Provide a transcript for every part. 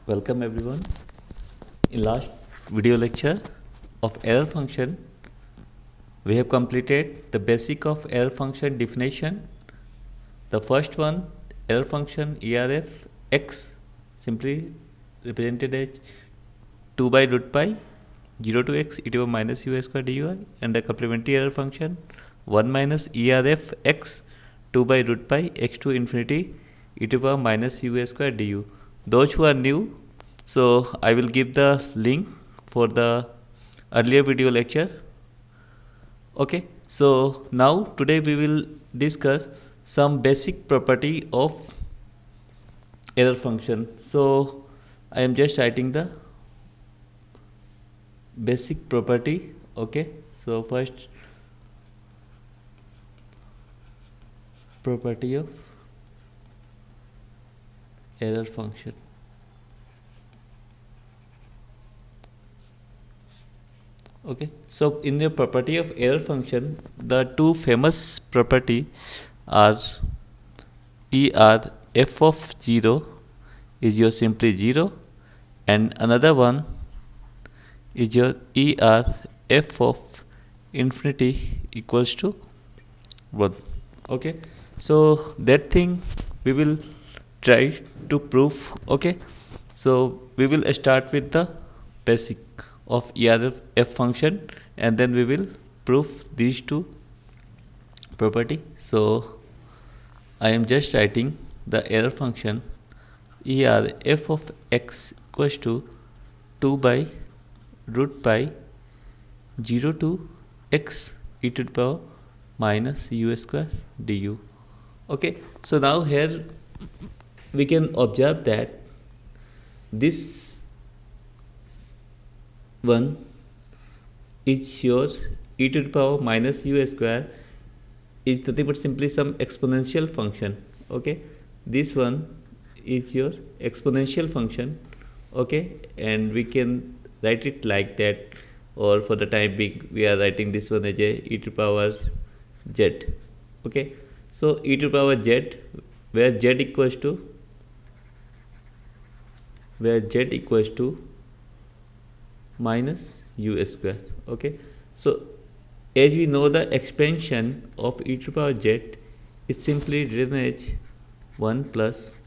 Welcome everyone. In last video lecture of error function, we have completed the basic of error function definition. The first one, error function ERF x, simply represented as 2 by root pi 0 to x e to the minus u square dy, and the complementary error function 1 minus ERF x 2 by root pi x to infinity e to the power minus u square du. Those who are new, so I will give the link for the earlier video lecture. Okay, so now today we will discuss some basic property of error function. So I am just writing the basic property. Okay, so first property of error function. Okay, so in the property of error function, the two famous property are f of 0 is your simply 0, and another one is your f of infinity equals to 1. Okay, so that thing we will try to prove. Okay, so we will start with the basic of ERF function, and then we will prove these two property. So I am just writing the error function f of x equals to 2 by root pi 0 to x e to the power minus u square du. Okay, so now here we can observe that this one is your e to the power minus u square is nothing but simply some exponential function. Okay, this one is your exponential function. Okay, and we can write it like that, or for the time being we are writing this one as a e to the power z. Okay, so e to the power z, where z equals to minus u square. Okay, so as we know, the expansion of e to the power z is simply written as 1 plus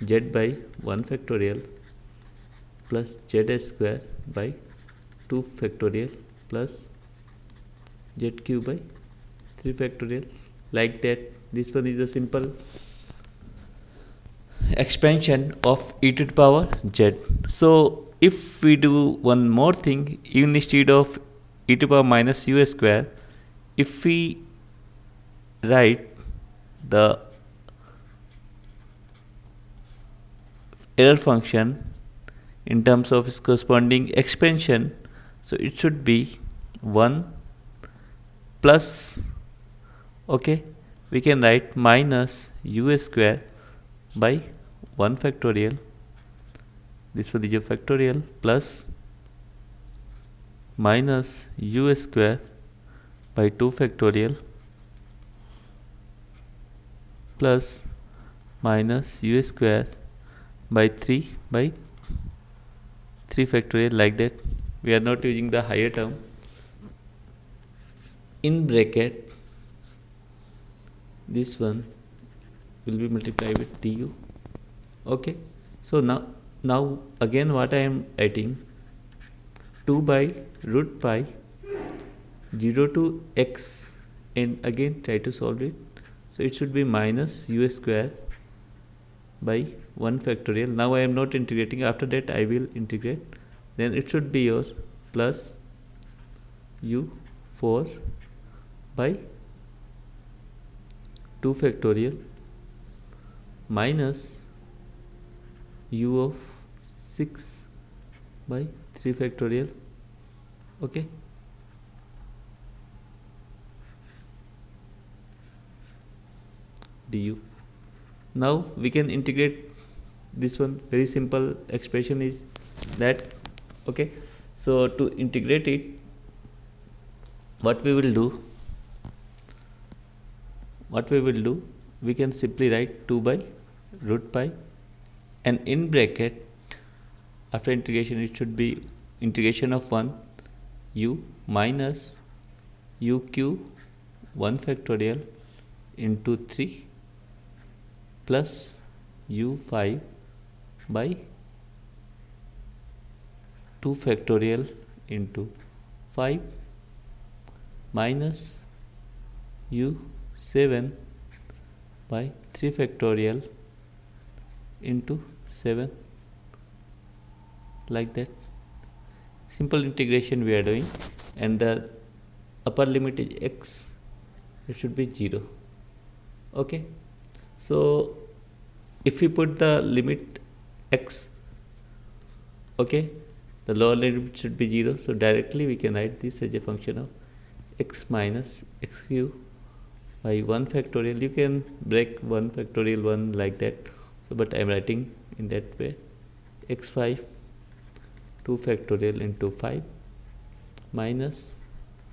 z by 1 factorial plus z square by 2 factorial plus z cube by 3 factorial, like that. This one is a simple expansion of e to the power z. So if we do one more thing, even instead of e to the power minus u square, if we write the error function in terms of its corresponding expansion, so it should be 1 plus, okay, we can write minus u square by 1 factorial, this one is a factorial, plus minus u square by 2 factorial plus minus u square by 3 factorial, like that. We are not using the higher term. In bracket, this one will be multiplied with du. Okay, so now again what I am writing, 2 by root pi 0 to x, and again try to solve it. So it should be minus u square by 1 factorial. Now I am not integrating, after that I will integrate. Then it should be your plus u4 by 2 factorial minus u of 6 by 3 factorial. Okay, du. Now we can integrate this one. Very simple expression is that. Okay, so to integrate it, what we will do, we can simply write 2 by root pi, and in bracket after integration it should be integration of 1 u minus uq 1 factorial into 3 plus u5 by 2 factorial into 5 minus u7 by 3 factorial into 7, like that. Simple integration we are doing, and the upper limit is x, it should be 0. Okay, so if we put the limit x, okay, the lower limit should be 0, so directly we can write this as a function of x minus x cube by 1 factorial. You can break 1 factorial 1 like that, so but I am writing in that way, x5 2 factorial into 5 minus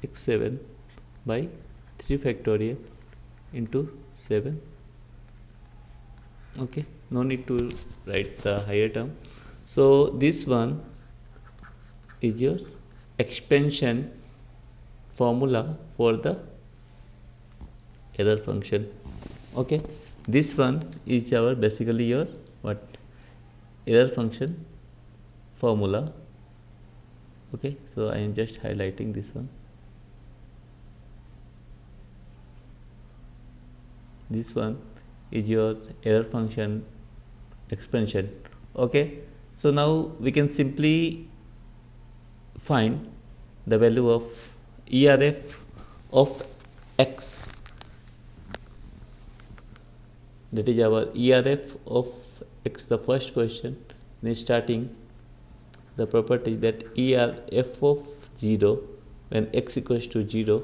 x7 by 3 factorial into 7. Okay, no need to write the higher term. So this one is your expansion formula for the error function. Okay, this one is our basically your what error function formula. Okay, so I am just highlighting this one. This one is your error function expansion. Okay, so now we can simply find the value of ERF of x. That is our ERF of x, the first question. Then starting the property that ERF of 0 when x equals to 0,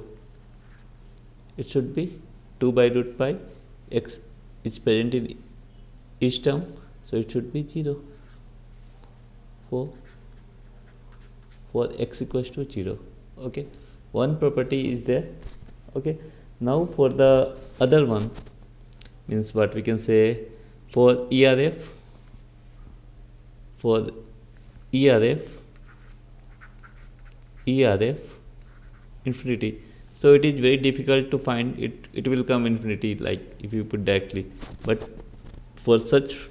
it should be 2 by root pi. X is present in each term, so it should be 0 for x equals to 0. Okay, one property is there. Okay, now for the other one, means what we can say, for ERF infinity, so it is very difficult to find it. It will come infinity like if you put directly, but for such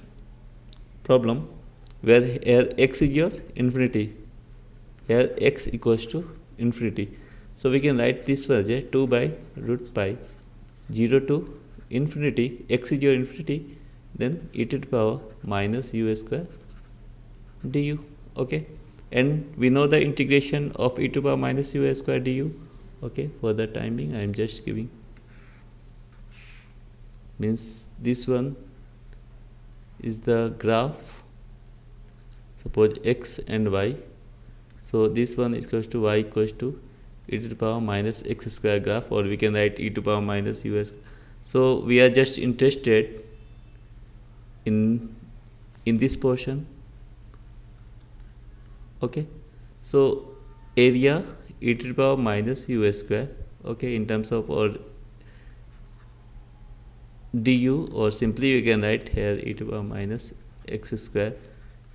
problem where here x is your infinity, here x equals to infinity, so we can write this as a 2 by root pi 0 to infinity, x is your infinity, then e to the power minus u square du. Okay, and we know the integration of e to the power minus u square du. Okay, for the time being I am just giving, means this one is the graph, suppose x and y, so this one is equals to y equals to e to the power minus x square graph, or we can write e to the power minus us. So we are just interested in this portion. Okay, so area e to the power minus u square, okay, in terms of or du, or simply we can write here e to the power minus x square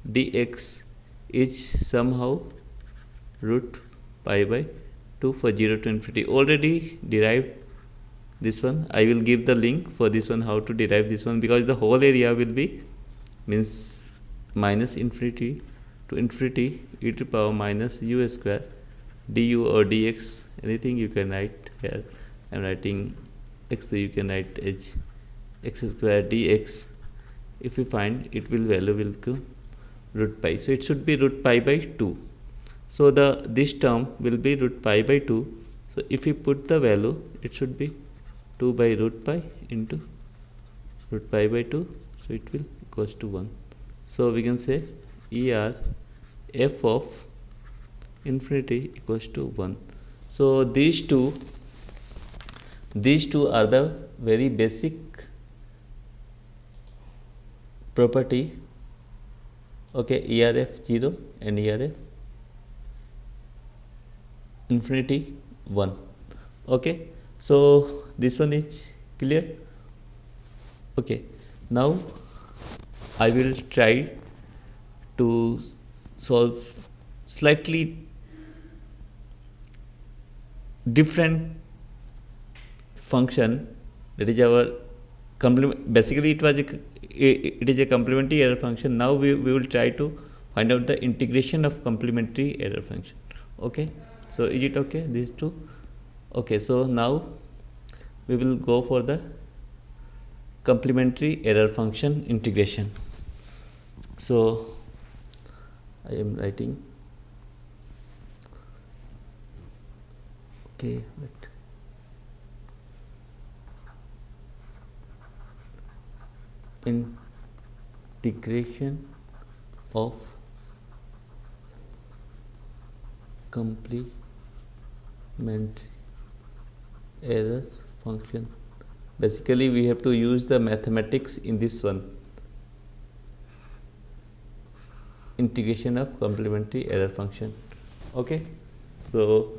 dx is somehow root pi by 2 for 0 to infinity. Already derived this one. I will give the link for this one, how to derive this one, because the whole area will be means minus infinity to infinity e to the power minus u square du or dx, anything you can write here. I am writing x, so you can write as x square dx. If we find, it will value will come root pi, so it should be root pi by 2. So this term will be root pi by 2. So if we put the value, it should be 2 by root pi into root pi by 2, so it will equals to 1. So we can say ER f of infinity equals to 1. So these two are the very basic property. Okay, ERF 0 and ERF infinity 1. Okay, so this one is clear. Okay, now I will try to solve slightly different function, that is our complement. Basically it is a complementary error function. Now we will try to find out the integration of complementary error function. Okay, so is it okay, these two? Okay, so now we will go for the complementary error function integration. So I am writing, okay, wait. Integration of complementary error function. Basically we have to use the mathematics in this one, integration of complementary error function. Okay, so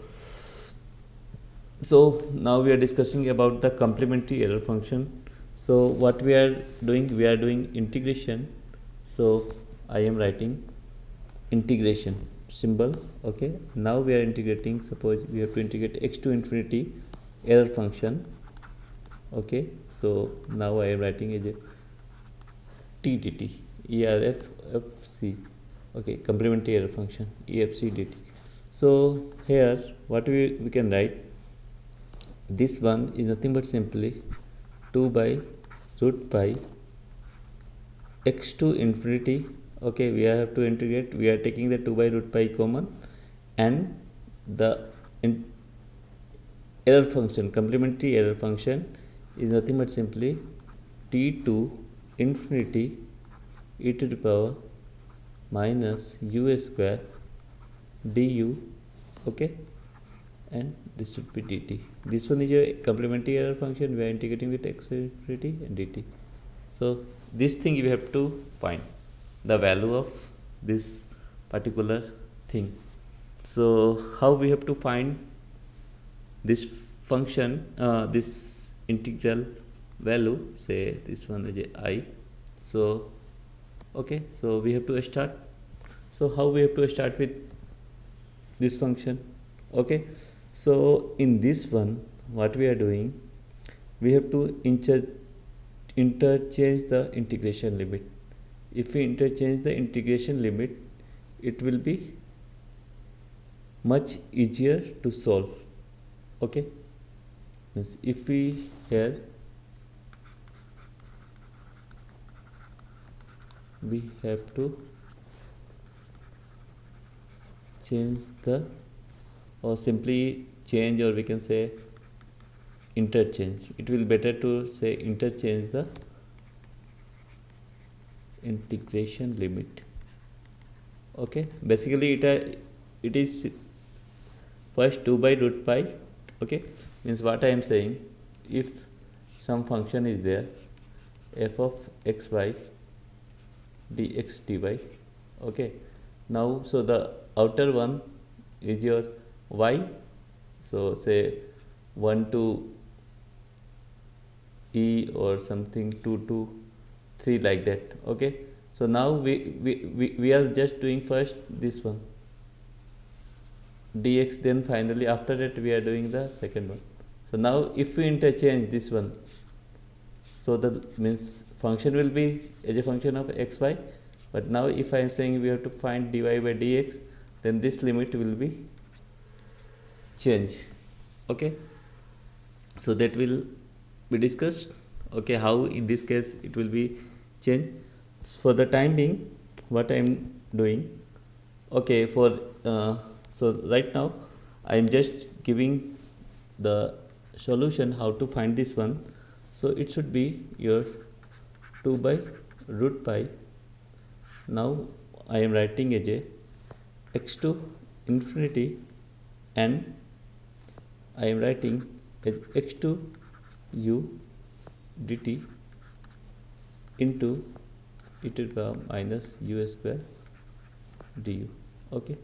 now we are discussing about the complementary error function. So what we are doing, we are doing integration. So I am writing integration symbol. Okay, now we are integrating, suppose we have to integrate x to infinity error function. Okay, so now I am writing as a t dt ERFC. Okay, complementary error function EFC dt. So here what we can write, this one is nothing but simply 2 by root pi x to infinity. Okay, we have to integrate, we are taking the 2 by root pi common, and the error function, complementary error function, is nothing but simply t to infinity e to the power minus u square du. Okay, and this should be dt. This one is a complementary error function, we are integrating with x to infinity and dt. So this thing you have to find the value of this particular thing. So how we have to find this function, this integral value, say this one is I. So okay, so we have to start. So how we have to start with this function? Okay, so in this one what we are doing, we have to interchange the integration limit. If we interchange the integration limit, it will be much easier to solve. Okay, means if we here we have to change the, or simply change, or we can say interchange. It will better to say interchange the integration limit. Okay, basically it is first 2 by root pi. Okay, means what I am saying, if some function is there, f of xy dx dy. Okay, now so the outer one is your y, so say 1 to e or something 2 to 3 like that. Okay, so now we are just doing first this one dx, then finally after that we are doing the second one. So now if we interchange this one, so the means function will be as a function of xy, but now if I am saying we have to find dy by dx, then this limit will be changed. Okay, so that will be discussed. Okay, how in this case it will be changed. For the time being, what I am doing, okay, for so right now I am just giving the solution how to find this one. So it should be your 2 by root pi. Now I am writing as a x to infinity, and I am writing as x to u dt into e to the power minus u square du. Okay,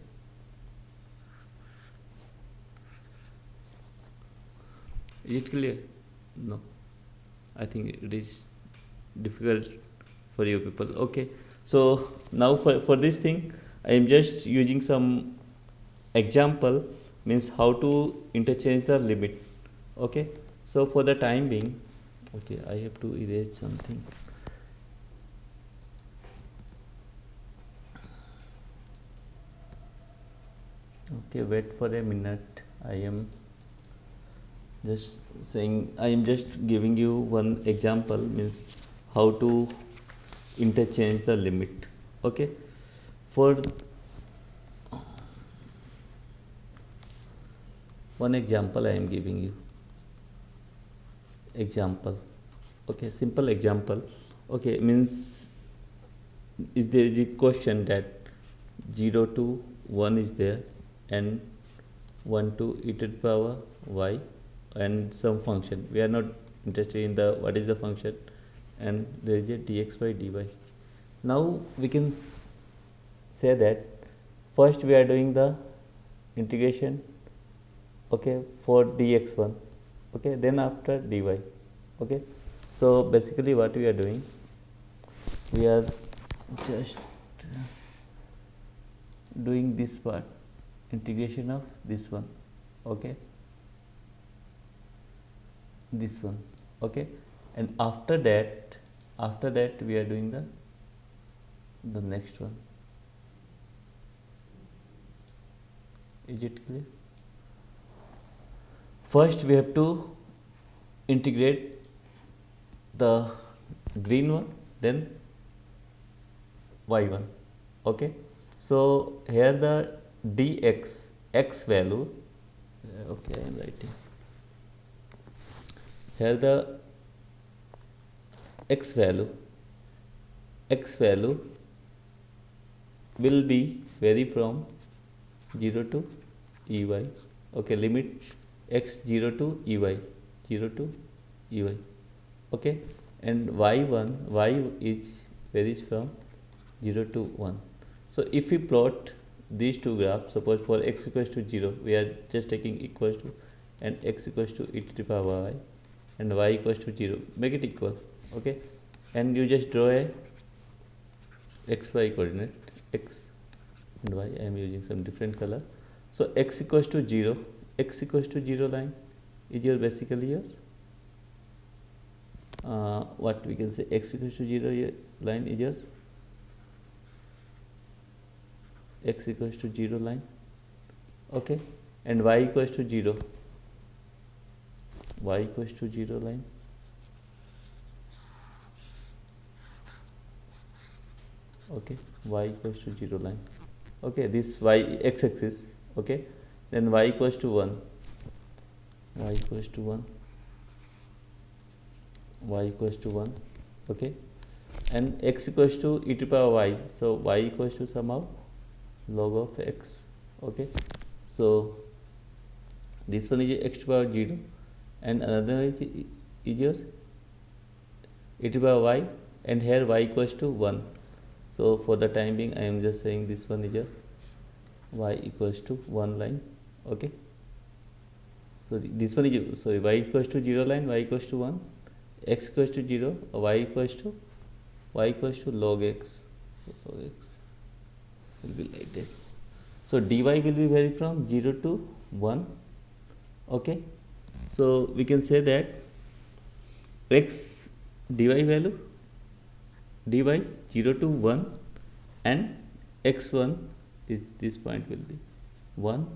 is it clear? No, I think it is difficult for you people. Okay, so now for this thing I am just using some example, means how to interchange the limit. Okay, so for the time being, okay, I have to erase something. Okay, wait for a minute. I am just giving you one example, means how to interchange the limit. Okay, for one example I am giving you example. Okay, simple example. Okay, means is there the question that 0 to 1 is there, and 1 to e to the power y and some function. We are not interested in the what is the function, and there is a dx by dy. Now we can say that first we are doing the integration, okay, for dx1, okay, then after dy. Okay, so basically what we are doing, we are just doing this part, integration of this one, okay, this one, okay, and after that we are doing the next one. Is it clear? First we have to integrate the green one, then y1. Okay, so here the dx x value, okay, I am writing here the x value will be vary from 0 to ey. Okay, limit x 0 to ey, 0 to ey. Okay, and y is varies from 0 to 1. So if we plot these two graphs, suppose for x equals to 0, we are just taking equals to, and x equals to e to the power y, and y equals to 0, make it equal. Okay, and you just draw a xy coordinate, x and y. I am using some different color. So x equals to 0, line is your basically your what we can say, x equals to 0 line is your x equals to 0 line. Okay, and y equals to 0, line. Okay, y equals to 0 line. Okay, this y x axis. Okay, then y equals to 1, y equals to 1, y equals to 1. Okay, and x equals to e to the power y, so y equals to somehow log of x. Okay, so this one is x to the power 0, and another is your e to the power y, and here y equals to 1. So for the time being I am just saying this one is a y equals to 1 line. Okay, so this one is, sorry, y equals to 0 line, y equals to 1, x equals to 0, y equals to log x. Will be like that. So dy will be vary from 0 to 1. Okay, so we can say that x dy value, dy 0 to 1, and x1, this point will be 1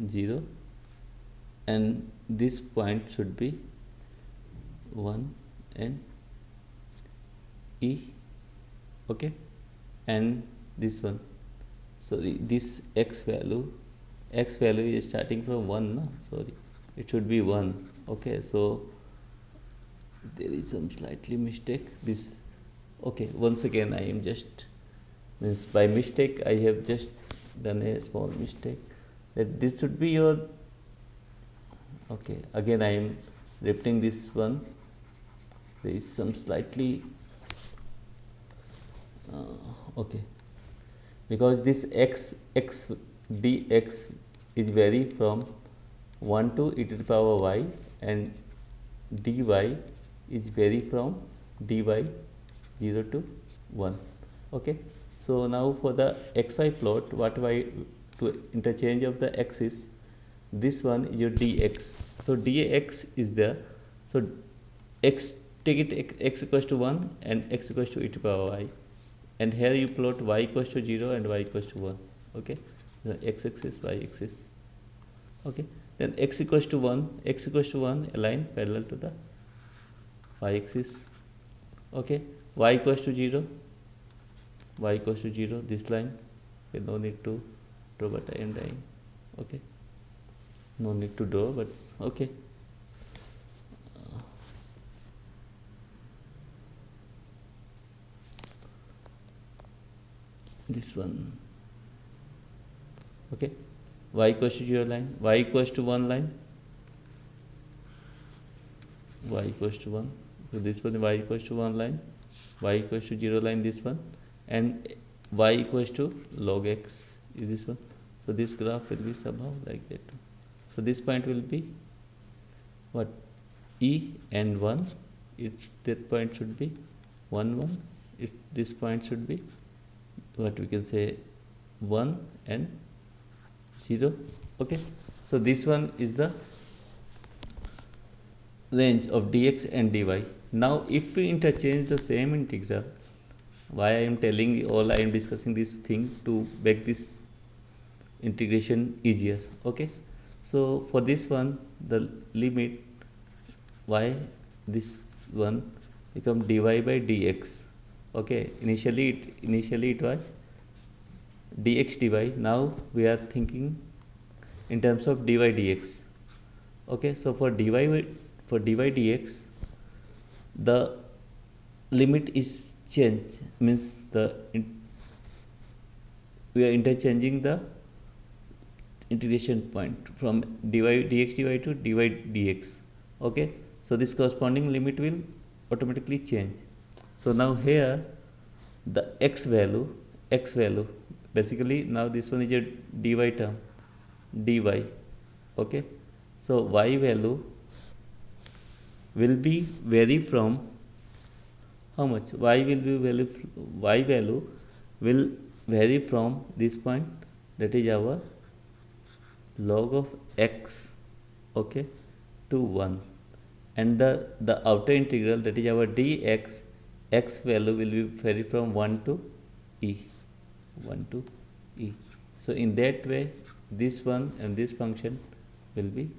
0, and this point should be 1 and e. Okay, and this one, sorry, this x value is starting from 1, no? Sorry, it should be 1. Okay, so there is some slightly mistake. This, okay, once again I am just, means by mistake I have just done a small mistake, that this should be your, okay, again I am repeating this one. There is some slightly okay, because this x dx is vary from 1 to e to the power y, and dy is vary from dy 0 to 1. Okay, so now for the xy plot, what y to interchange of the axis, this one is your dx. So dx is there. So x, take it x equals to 1 and x equals to e to power y, and here you plot y equals to 0 and y equals to 1. Okay, the x axis, y axis. Okay, then x equals to 1 align parallel to the y axis. Okay, y equals to 0, this line. Okay, no need to draw, but I am dying. Okay, no need to draw, but okay. This one. Okay, y equals to 0 line, y equals to 1 line, y equals to 1. So this one, y equals to 1 line, y equals to 0 line, this one, and y equals to log x is this one. So this graph will be somehow like that. So this point will be what? E and 1. That point should be 1 1. This point should be what we can say 1 and 0. Okay, so this one is the range of dx and dy. Now if we interchange the same integral, why I am telling all, I am discussing this thing to make this integration easier. Okay, so for this one, the limit y, this one become dy by dx. Okay, initially it was dx dy. Now we are thinking in terms of dy dx. Okay, so for dy dx, the limit is changed, means we are interchanging the integration point from dx dy to dy dx. Okay, so this corresponding limit will automatically change. So now here the x value, basically now this one is a dy term, dy. Okay, so y value will be vary from how much? Y value will vary from this point, that is our log of x, okay, to 1, and the outer integral, that is our dx, x value will be vary from 1 to e. So in that way, this one and this function will be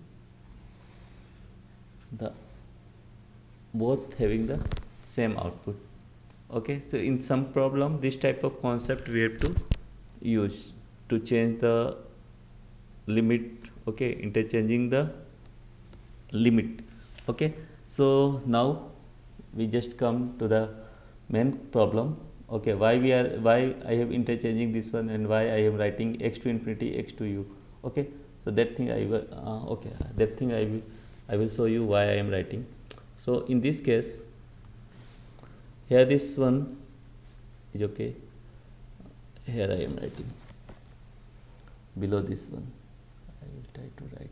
the both having the same output. Okay, so in some problem, this type of concept we have to use to change the limit. Okay, interchanging the limit. Okay, so now we just come to the main problem. Okay, why I have interchanging this one, and why I am writing x to infinity, x to u. Okay, so that thing I will show you why I am writing. So in this case, here this one is okay. Here I am writing below this one. I will try to write.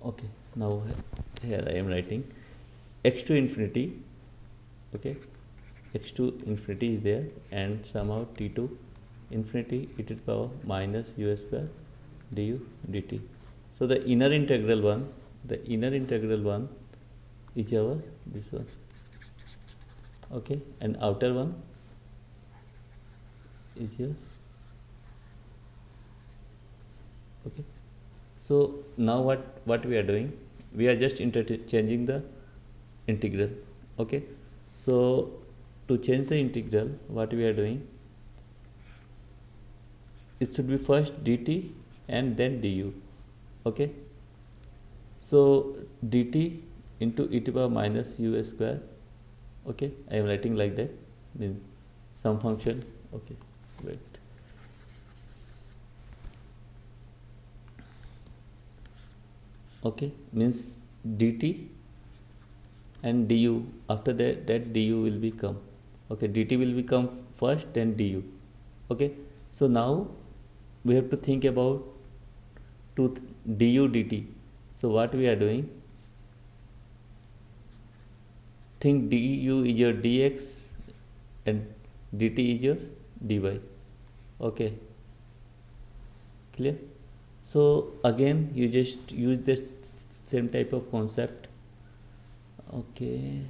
Okay, now here I am writing x to infinity. Okay, x to infinity is there, and somehow t to infinity e to the power minus u square du dt. So the inner integral one is our this one. Okay, and outer one is here. Okay, so now what we are doing, we are just interchanging the integral. Okay, so to change the integral, what we are doing, it should be first dt and then du. Okay, so dt into e to the power minus u square. Okay, I am writing like that, means some function. Okay, wait. Okay, means dt and du. After that du will become, okay, dt will become first, then du. Okay, so now we have to think about du dt. So what we are doing, think du is your dx and dt is your dy. Okay, clear? So again you just use the same type of concept. Okay,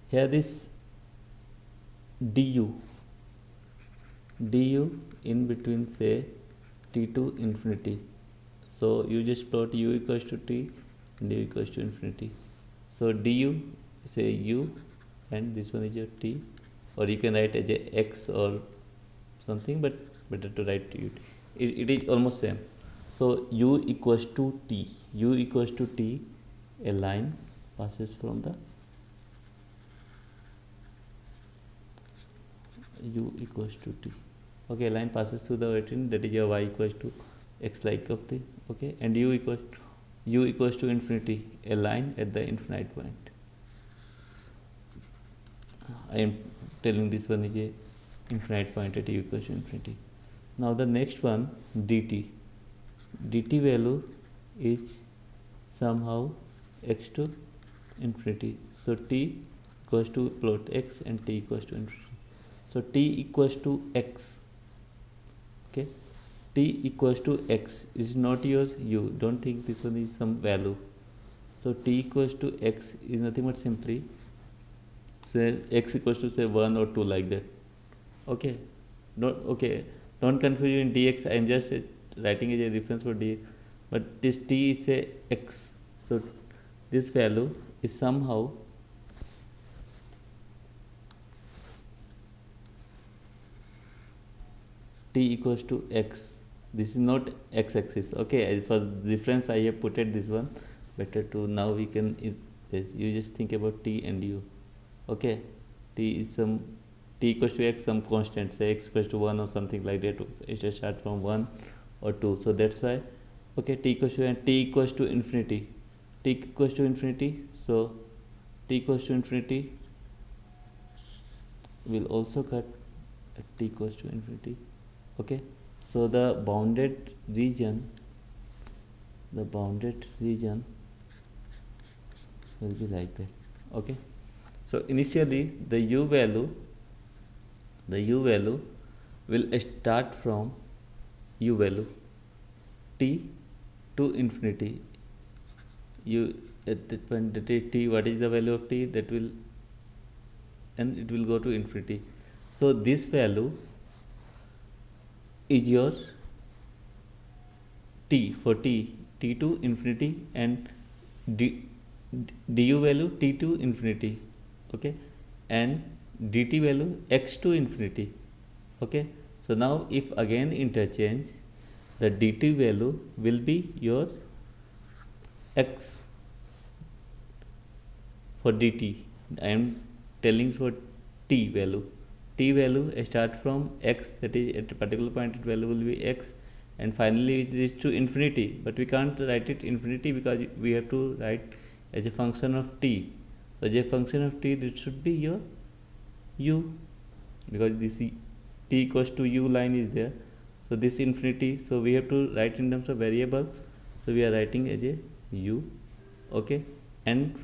here this du in between say t to infinity, so you just plot u equals to t and u equals to infinity. So du say u and this one is your t, or you can write as a x or something, but better to write u. It is almost same. So u equals to t, a line passes from the u equals to t. Okay, line passes through the origin, that is your y equals to x like of t. Okay, and u equals to infinity, a line at the infinite point. I am telling this one is a infinite point at u equals to infinity. Now the next one, dt value is somehow x to infinity. So t equals to plot x and t equals to infinity. So t equals to x. Okay, t equals to x is not your u. Don't think this one is some value. So t equals to x is nothing but simply say x equals to say 1 or 2 like that. Okay, don't confuse you in dx. I am just writing as a reference for dx, but this t is a x. So this value is somehow t equals to x. This is not x-axis. Okay, for reference I have put it this one. Better to now we can you just think about t and u. Okay, t is some t equals to x, some constant, say x equals to 1 or something like that. It should start from 1 or 2. So that's why, okay, t equals to, and t equals to infinity. T equals to infinity. So t equals to infinity will also cut at t equals to infinity. Okay, so the bounded region will be like that. Okay, so initially the u value will start from u value t to infinity. You at that point, that is t, what is the value of t, that will, and it will go to infinity. So this value is your t, for t to infinity, and du value t to infinity. Okay, and dt value x to infinity. Okay, so now if again interchange, the dt value will be your x for dt. I am telling for t value start from x, that is at a particular point its value will be x, and finally it is to infinity, but we can't write it infinity because we have to write as a function of t. So as a function of t, this should be your u, because this t equals to u line is there. So this infinity, so we have to write in terms of variable, so we are writing as a u. Okay, and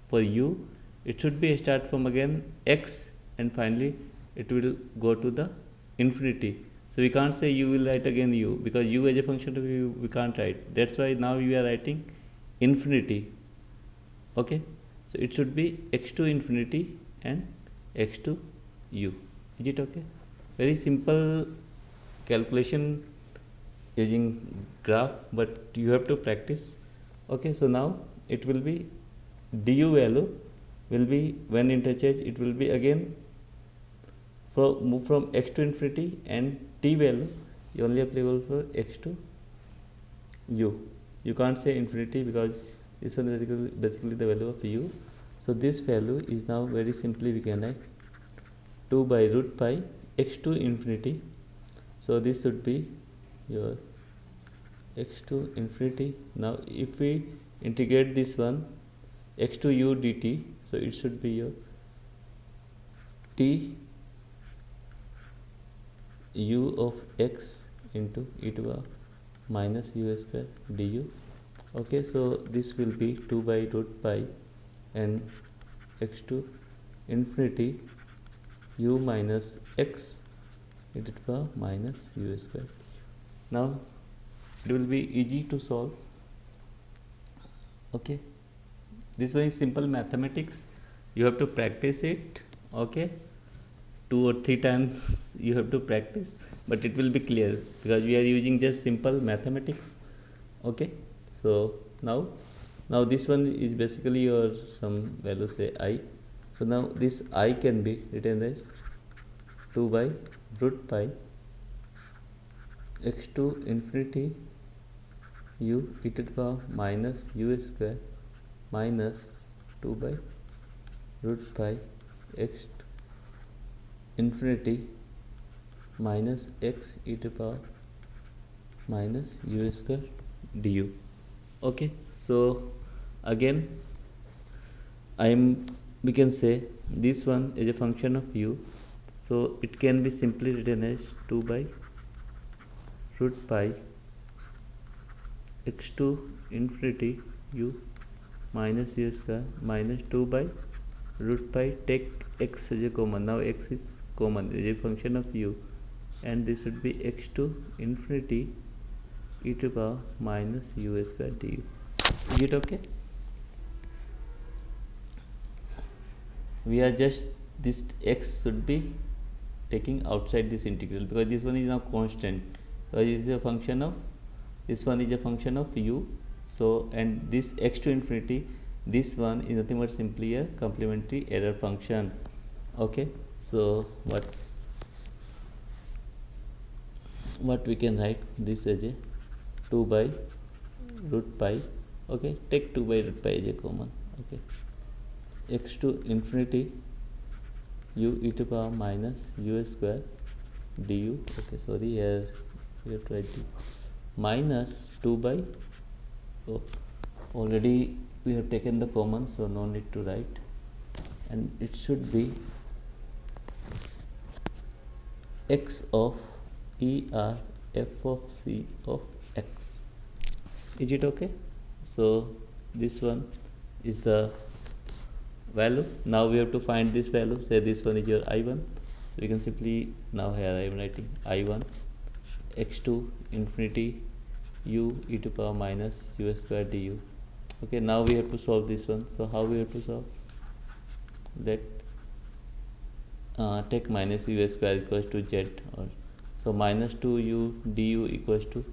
for u it should be start from again x, and finally it will go to the infinity. So we can't say u will write again u, because u as a function of u we can't write. That's why now we are writing infinity. Okay, so it should be x to infinity and x to u. Is it okay? Very simple calculation using graph, but you have to practice. Okay, so now it will be du value will be, when interchange, it will be again move from x to infinity, and t value is only applicable for x to u. You can't say infinity because this one is basically the value of u. So this value is now very simply we can write 2 by root pi x to infinity. So this should be your x to infinity. Now if we integrate this one, x to u dt, so it should be your t u of x into e to the minus u square du. Okay, so this will be 2 by root pi and x to infinity u minus x e to the power minus u square. Now it will be easy to solve. Okay, this one is simple mathematics, you have to practice it. Okay, 2 or 3 times you have to practice, but it will be clear because we are using just simple mathematics. Okay, so now this one is basically your some value, say I. So now this I can be written as 2 by root pi x to infinity u e to the power minus u square minus 2 by root pi x to infinity minus x e to the power minus u square du. Okay, so again we can say this one is a function of u, so it can be simply written as 2 by root pi x to infinity u minus u square minus 2 by root pi, take x as a common, now x is common, is a function of u, and this would be x to infinity e to the power minus u square du. Is it okay? We are just, this x should be taking outside this integral because this one is now constant, so it is a function of, this one is a function of u. So and this x to infinity, this one is nothing but simply a complementary error function. Okay, so what we can write this as a 2 by root pi. Okay, take 2 by root pi as a common. Okay, x to infinity u e to the power minus u square du. Okay, sorry, here we have to write d minus 2 by, oh, already we have taken the common, so no need to write, and it should be x of er f of c of x. Is it okay? So this one is the value. Now we have to find this value, say this one is your I1, so we can simply, now here I am writing I1 x to infinity u e to the power minus u square du. Okay, now we have to solve this one. So how we have to solve? Let take minus u square equals to z, or so minus 2u du equals to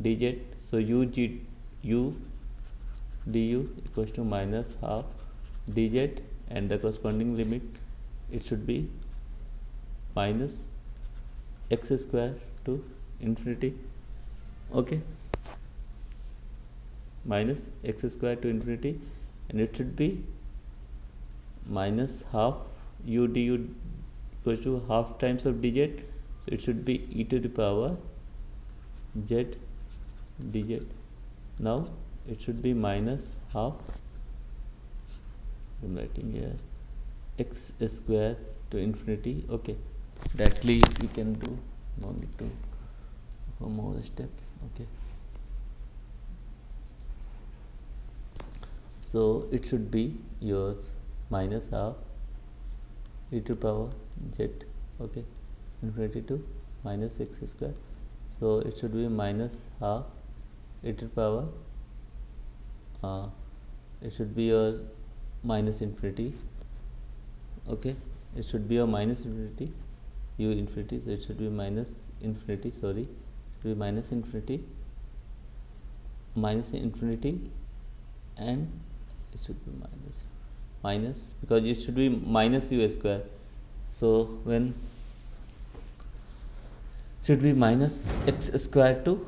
dz. So u du equals to minus half dz, and the corresponding limit, it should be minus x square to infinity. Okay, minus x square to infinity, and it should be minus half u du equals to half times of dz, so it should be e to the power z dz. Now it should be minus half, I'm writing here x square to infinity. Okay, directly we can do, no need to for more steps. Okay, so it should be yours minus half e to the power z, okay, infinity to minus x square, so it should be minus half e to the power, it should be your minus infinity. Okay, it should be your minus infinity u infinity, so it should be minus infinity, sorry, it should be minus infinity and it should be minus because it should be minus u square, so when should be minus x square to,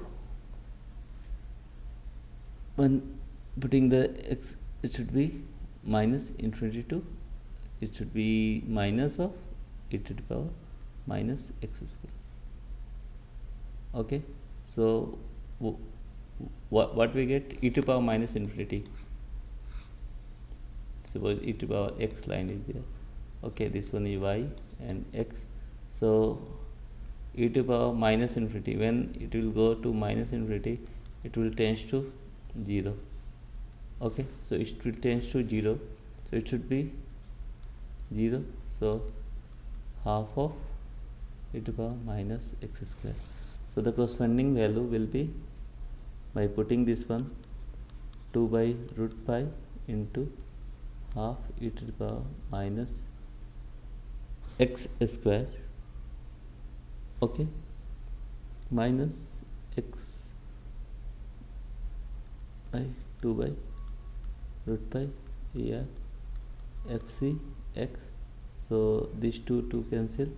when putting the x, it should be minus infinity to, it should be minus of e to the power minus x square. Okay, so what we get, e to the power minus infinity, suppose e to the power x line is there. Okay, this one is y and x, so e to power minus infinity. When it will go to minus infinity, it will tends to 0. Okay, so it will tends to 0, so it should be 0. So half of e to power minus x square. So the corresponding value will be, by putting this one, 2 by root pi into half e to the power minus x square, okay, minus x by 2 by root pi here fc x. So these two cancel,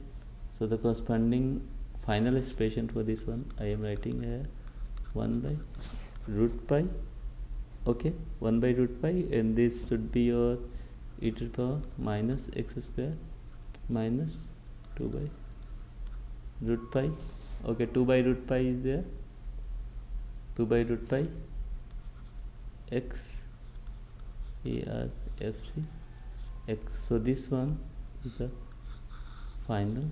so the corresponding final expression for this one I am writing here 1 by root pi, okay, 1 by root pi, and this should be your e to the power minus x square minus 2 by root pi, okay, 2 by root pi is there, 2 by root pi x here fc x. So this one is the final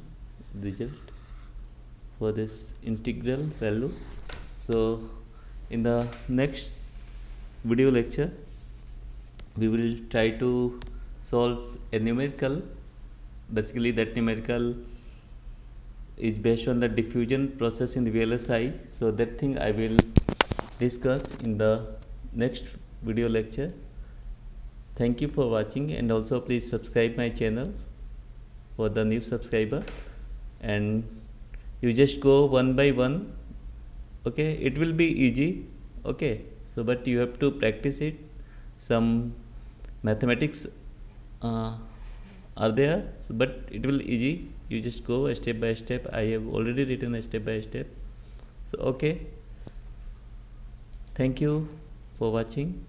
result for this integral value. So in the next video lecture we will try to solve a numerical. Basically that numerical is based on the diffusion process in the VLSI, so that thing I will discuss in the next video lecture. Thank you for watching, and also please subscribe my channel for the new subscriber, and you just go one by one, okay, it will be easy, okay, so but you have to practice it. Some mathematics are there, so, but it will easy, you just go step by step. I have already written a step by step. So okay, thank you for watching.